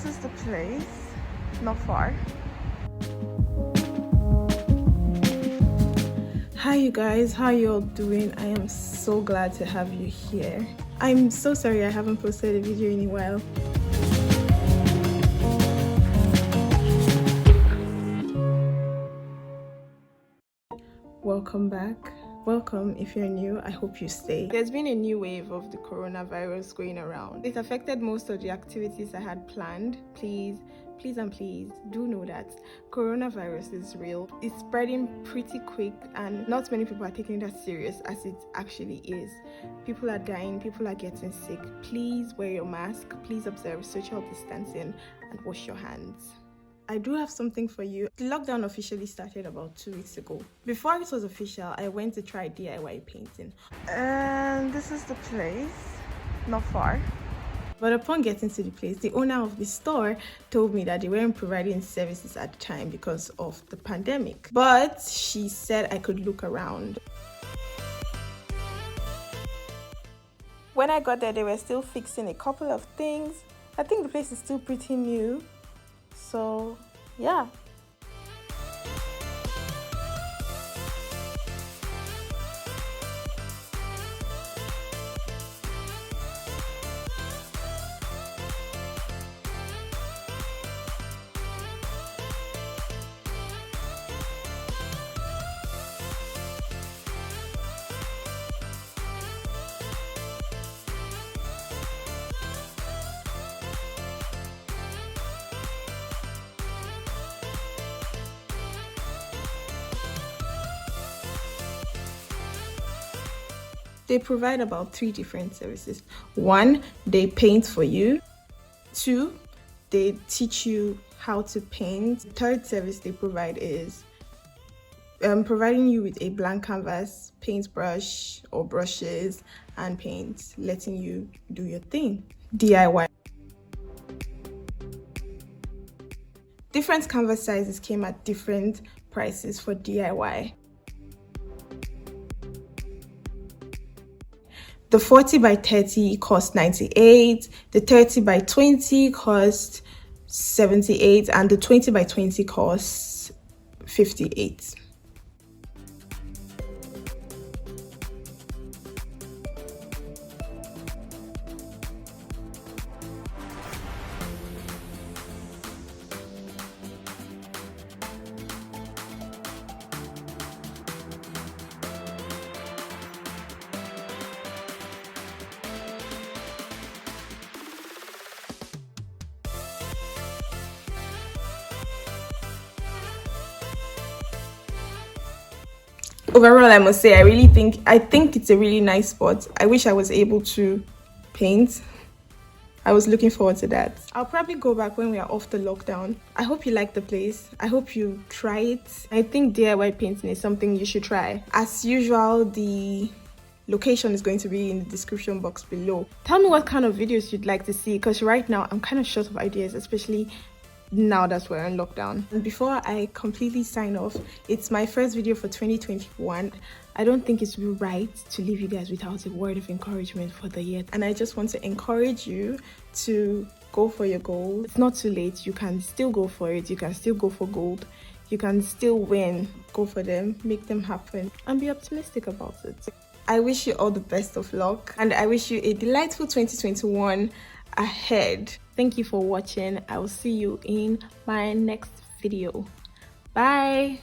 this is the place, not far. Hi you guys, how you all doing? I am so glad to have you here. I'm so sorry I haven't posted a video in a while. Welcome back. Welcome if you're new. I hope you stay. There's been a new wave of the coronavirus going around. It affected most of the activities I had planned. Please do know that coronavirus is real. It's spreading pretty quick and not many people are taking that serious as it actually is. People are dying, people are getting sick. Please wear your mask, please observe social distancing and wash your hands. I do have something for you. The lockdown officially started about 2 weeks ago. Before it was official, I went to try DIY painting. And this is the place, not far. But upon getting to the place, the owner of the store told me that they weren't providing services at the time because of the pandemic. But she said I could look around. When I got there, they were still fixing a couple of things. I think the place is still pretty new. So, yeah. They provide about 3 different services. 1, they paint for you. 2, they teach you how to paint. The 3rd service they provide is providing you with a blank canvas, paintbrush or brushes and paint, letting you do your thing. DIY. Different canvas sizes came at different prices for DIY. The 40 by 30 cost 98, the 30 by 20 cost 78, and the 20 by 20 costs 58. Overall, I must say, I think it's a really nice spot. I wish I was able to paint. I was looking forward to that. I'll probably go back when we are off the lockdown. I hope you like the place. I hope you try it. I think DIY painting is something you should try. As usual, the location is going to be in the description box below. Tell me what kind of videos you'd like to see, because right now I'm kind of short of ideas, especially now that we're in lockdown. And before I completely sign off, it's my first video for 2021. I don't think it's right to leave you guys without a word of encouragement for the year, and I just want to encourage you to go for your goal. It's not too late. You can still go for it. You can still go for gold. You can still win. Go for them, make them happen, and be optimistic about it. I wish you all the best of luck, and I wish you a delightful 2021 ahead. Thank you for watching. I will see you in my next video. Bye.